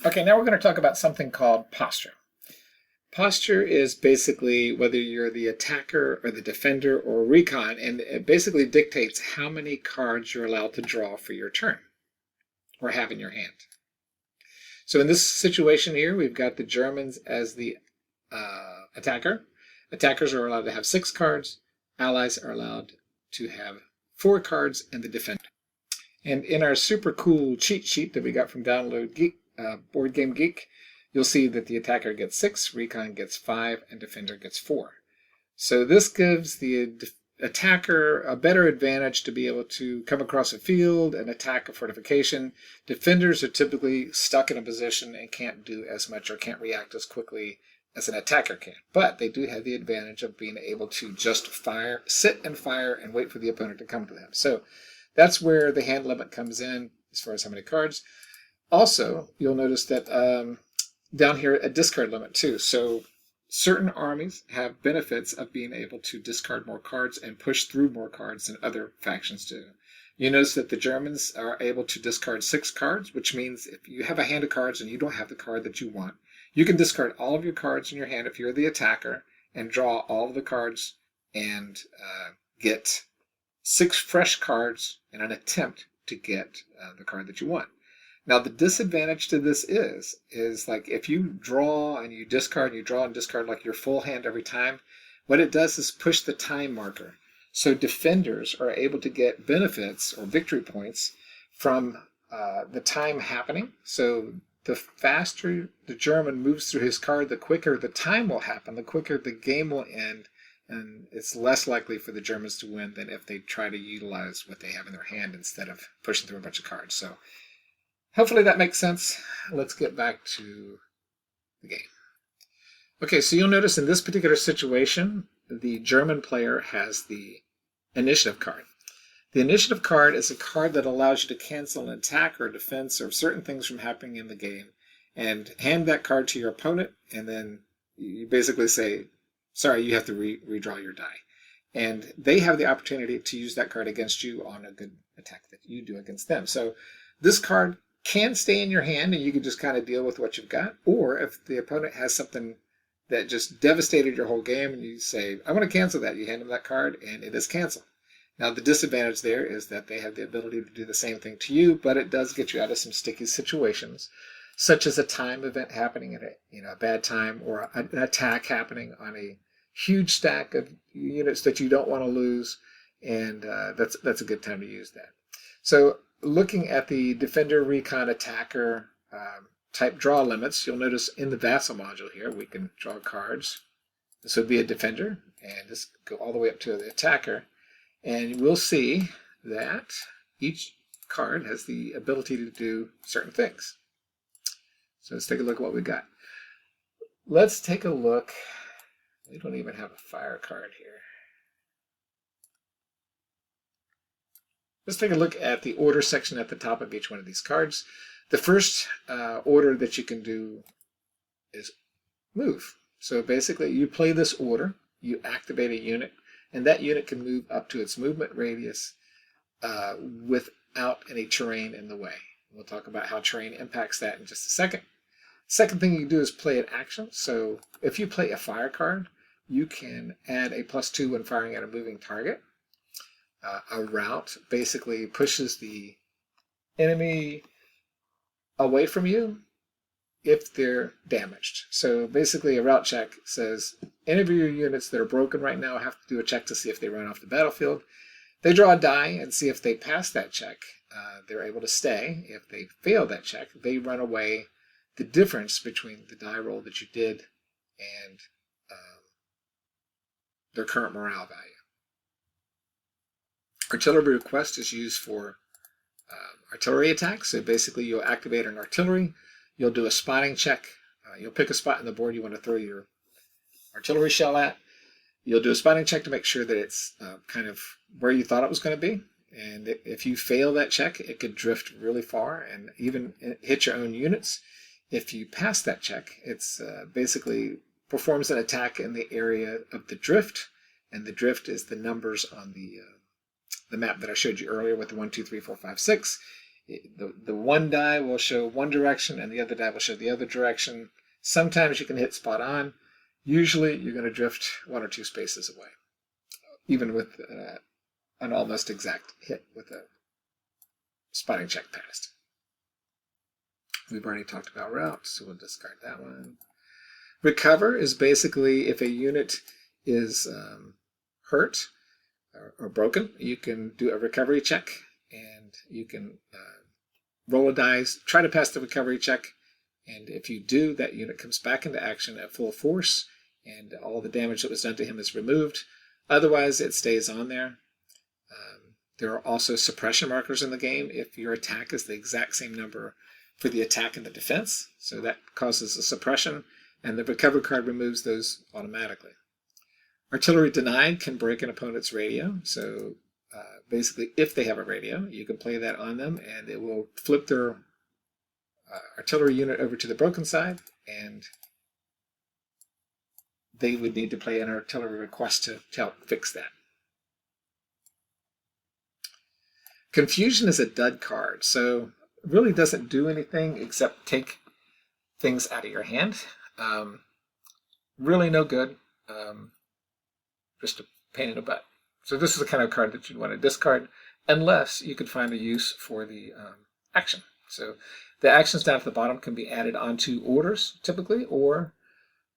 Okay, now we're going to talk about something called posture. Posture is basically whether you're the attacker or the defender or recon, and it basically dictates how many cards you're allowed to draw for your turn or have in your hand. So in this situation here, we've got the Germans as the attacker. Attackers are allowed to have 6 cards. Allies are allowed to have 4 cards, and the defender. And in our super cool cheat sheet that we got from Download Geek, Board Game Geek, you'll see that the attacker gets 6, recon gets 5, and defender gets 4. So this gives the attacker a better advantage to be able to come across a field and attack a fortification. Defenders are typically stuck in a position and can't do as much or can't react as quickly as an attacker can. But they do have the advantage of being able to just fire, sit and fire, and wait for the opponent to come to them. So that's where the hand limit comes in as far as how many cards. Also, you'll notice that down here a discard limit too. So certain armies have benefits of being able to discard more cards and push through more cards than other factions do. You notice that the Germans are able to discard 6 cards, which means if you have a hand of cards and you don't have the card that you want, you can discard all of your cards in your hand if you're the attacker and draw all of the cards and get 6 fresh cards in an attempt to get the card that you want. Now the disadvantage to this is like if you draw and you discard and you draw and discard like your full hand every time, what it does is push the time marker. So defenders are able to get benefits or victory points from the time happening. So the faster the German moves through his card, the quicker the time will happen, the quicker the game will end, and it's less likely for the Germans to win than if they try to utilize what they have in their hand instead of pushing through a bunch of cards. So hopefully that makes sense. Let's get back to the game. Okay, so you'll notice in this particular situation, the German player has the initiative card. The initiative card is a card that allows you to cancel an attack or defense or certain things from happening in the game and hand that card to your opponent, and then you basically say, sorry, you have to redraw your die. And they have the opportunity to use that card against you on a good attack that you do against them. So this card can stay in your hand and you can just kind of deal with what you've got. Or if the opponent has something that just devastated your whole game and you say, I want to cancel that, you hand them that card and it is canceled. Now the disadvantage there is that they have the ability to do the same thing to you, but it does get you out of some sticky situations, such as a time event happening at a bad time, or an attack happening on a huge stack of units that you don't want to lose, and that's a good time to use that. So looking at the defender, recon, attacker type draw limits, you'll notice in the vassal module here we can draw cards. This would be a defender, and just go all the way up to the attacker, and we'll see that each card has the ability to do certain things. So let's take a look at what we got. Let's take a look. We don't even have a fire card here. Let's take a look at the order section at the top of each one of these cards. The first order that you can do is move. So basically you play this order, you activate a unit, and that unit can move up to its movement radius without any terrain in the way. We'll talk about how terrain impacts that in just a second. Second thing you can do is play an action. So if you play a fire card, you can add a +2 when firing at a moving target. A rout basically pushes the enemy away from you if they're damaged. So basically a rout check says any of your units that are broken right now have to do a check to see if they run off the battlefield. They draw a die and see if they pass that check. They're able to stay. If they fail that check, they run away. The difference between the die roll that you did and their current morale value. Artillery request is used for artillery attacks. So basically you'll activate an artillery, you'll do a spotting check, you'll pick a spot on the board you want to throw your artillery shell at. You'll do a spotting check to make sure that it's kind of where you thought it was going to be. And if you fail that check, it could drift really far and even hit your own units. If you pass that check, it's basically performs an attack in the area of the drift, and the drift is the numbers on the map that I showed you earlier with the 1, 2, 3, 4, 5, 6. The one die will show one direction and the other die will show the other direction. Sometimes you can hit spot on. Usually you're going to drift 1 or 2 spaces away, even with an almost exact hit with a spotting check passed. We've already talked about route, so we'll discard that one. Recover is basically if a unit is hurt or broken, you can do a recovery check, and you can roll a dice, try to pass the recovery check, and if you do, that unit comes back into action at full force, and all the damage that was done to him is removed. Otherwise, it stays on there. There are also suppression markers in the game if your attack is the exact same number for the attack and the defense, so that causes a suppression, and the recover card removes those automatically. Artillery denied can break an opponent's radio, so basically if they have a radio, you can play that on them and it will flip their artillery unit over to the broken side, and they would need to play an artillery request to help fix that. Confusion is a dud card, so it really doesn't do anything except take things out of your hand. Really no good. Just a pain in the butt. So this is the kind of card that you'd want to discard unless you could find a use for the action. So the actions down at the bottom can be added onto orders typically, or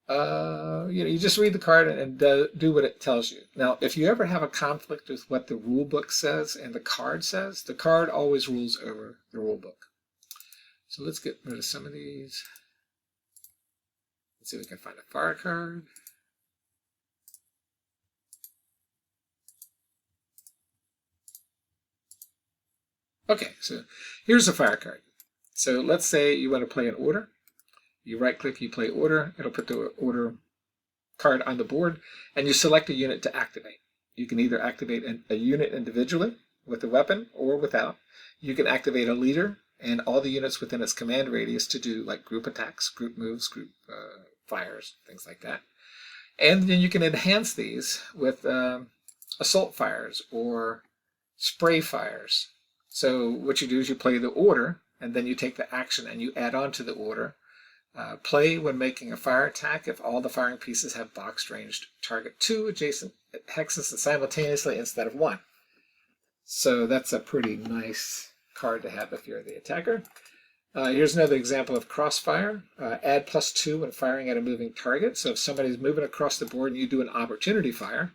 you just read the card and do what it tells you. Now, if you ever have a conflict with what the rule book says and the card says, the card always rules over the rule book. So let's get rid of some of these. Let's see if we can find a fire card. Okay, so here's a fire card. So let's say you want to play an order. You right-click, you play order. It'll put the order card on the board, and you select a unit to activate. You can either activate a unit individually with a weapon or without. You can activate a leader and all the units within its command radius to do like group attacks, group moves, group fires, things like that. And then you can enhance these with assault fires or spray fires. So what you do is you play the order, and then you take the action and you add on to the order. Play when making a fire attack if all the firing pieces have boxed ranged target 2 adjacent hexes simultaneously instead of 1. So that's a pretty nice card to have if you're the attacker. Here's another example of crossfire. Add +2 when firing at a moving target. So if somebody's moving across the board and you do an opportunity fire,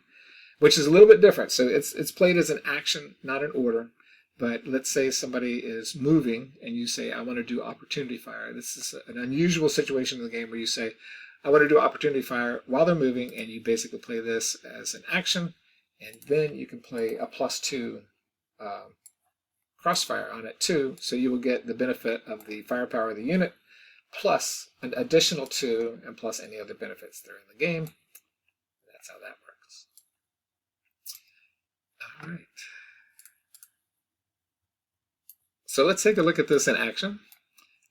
which is a little bit different. So it's played as an action, not an order. But let's say somebody is moving and you say, I want to do opportunity fire. This is an unusual situation in the game where you say, I want to do opportunity fire while they're moving, and you basically play this as an action, and then you can play a +2 crossfire on it too, so you will get the benefit of the firepower of the unit, plus an additional 2, and plus any other benefits that are in the game. That's how that works. All right. So let's take a look at this in action.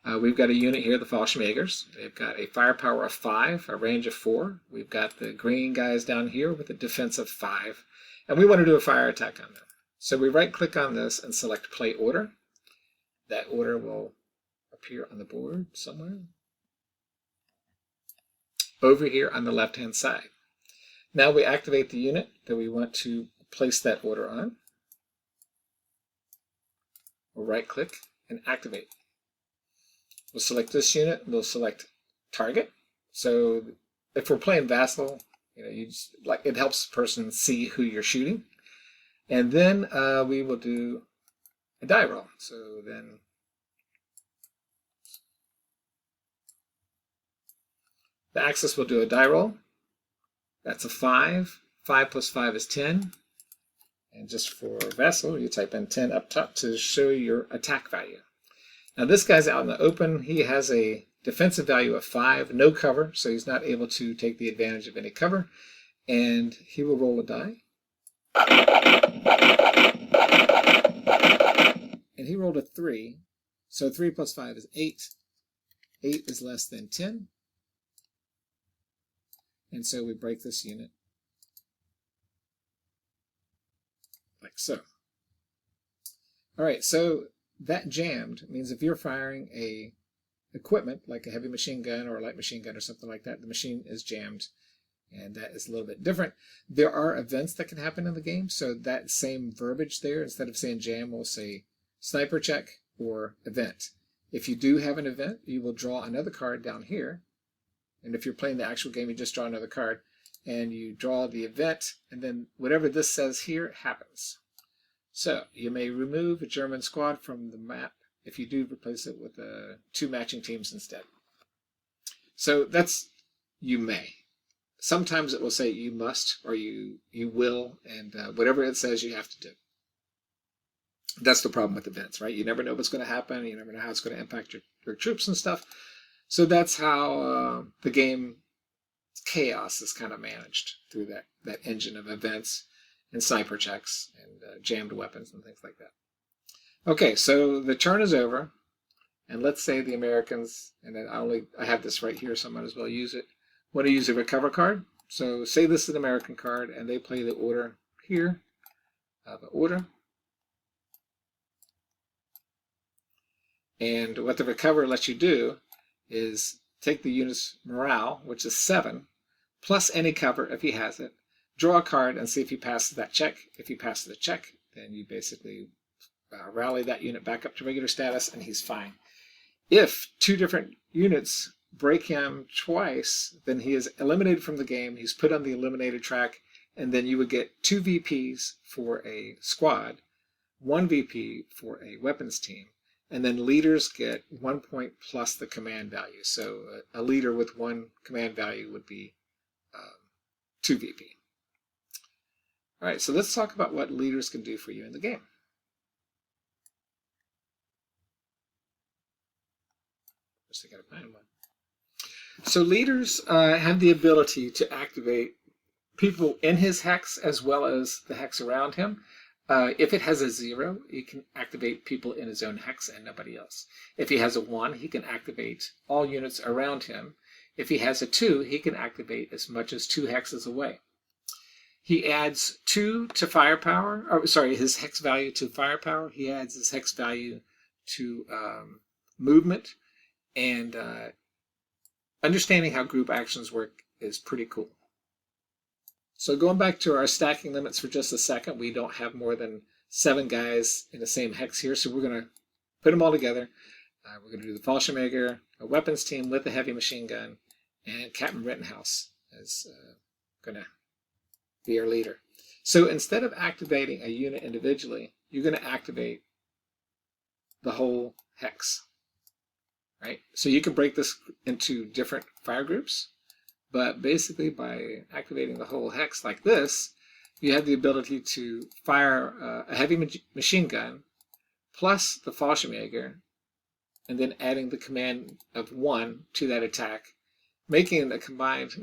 We've got a unit here, the Fallschmagers. They've got a firepower of 5, a range of 4. We've got the green guys down here with a defense of 5. And we want to do a fire attack on them. So we right-click on this and select Play Order. That order will appear on the board somewhere. Over here on the left-hand side. Now we activate the unit that we want to place that order on. We'll right-click and activate. We'll select this unit. We'll select Target. So if we're playing Vassal, you just, it helps the person see who you're shooting. And then we will do a die roll. So then the Axis will do a die roll. That's a 5. 5 plus 5 is 10. And just for Vassal, you type in 10 up top to show your attack value. Now this guy's out in the open. He has a defensive value of 5, no cover, so he's not able to take the advantage of any cover. And he will roll a die. And he rolled a 3. So 3 plus 5 is 8. 8 is less than 10. And so we break this unit like so. All right, so that jammed means if you're firing a equipment like a heavy machine gun or a light machine gun or something like that, the machine is jammed, and that is a little bit different. There are events that can happen in the game, so that same verbiage there, instead of saying jam, we'll say sniper check or event. If you do have an event, you will draw another card down here, and if you're playing the actual game, you just draw another card, and you draw the event, and then whatever this says here happens. So you may remove a German squad from the map if you do replace it with two matching teams instead. So that's you may. Sometimes it will say you must or you will, and whatever it says you have to do. That's the problem with events, right? You never know what's going to happen. You never know how it's going to impact your troops and stuff. So that's how the game chaos is kind of managed through that engine of events and sniper checks and jammed weapons and things like that. Okay, so the turn is over, and let's say the Americans, and then I have this right here, so I might as well use it, want to use a recover card. So say this is an American card, and they play the order here, the order. And what the recover lets you do is take the unit's morale, which is 7, plus any cover if he has it, draw a card and see if he passes that check. If he passes the check, then you basically rally that unit back up to regular status, and he's fine. If 2 different units break him twice, then he is eliminated from the game. He's put on the eliminated track, and then you would get 2 VPs for a squad, 1 VP for a weapons team, and then leaders get 1 point plus the command value. So a leader with 1 command value would be 2 VP. All right, so let's talk about what leaders can do for you in the game. I gotta find one. So leaders have the ability to activate people in his hex as well as the hex around him. If it has a 0, he can activate people in his own hex and nobody else. If he has a 1, he can activate all units around him. If he has a 2, he can activate as much as 2 hexes away. He adds 2 to firepower, or sorry, his hex value to firepower. He adds his hex value to movement. And understanding how group actions work is pretty cool. So going back to our stacking limits for just a second, we don't have more than 7 guys in the same hex here, so we're going to put them all together. We're going to do the Fallschirmjäger, a weapons team with a heavy machine gun, and Captain Rittenhouse is going to be our leader. So instead of activating a unit individually, you're going to activate the whole hex. Right? So you can break this into different fire groups, but basically by activating the whole hex like this, you have the ability to fire a heavy machine gun plus the Fallschirmjäger, and then adding the command of 1 to that attack, making a combined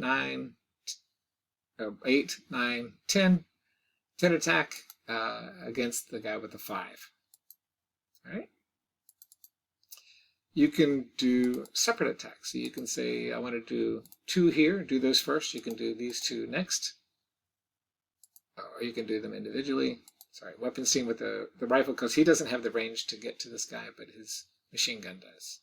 8, 9, 10 attack against the guy with the 5. All right? You can do separate attacks. So you can say, I want to do 2 here, do those first. You can do these 2 next. Or you can do them individually. Sorry, weapons team with the rifle, because he doesn't have the range to get to this guy, but his machine gun does.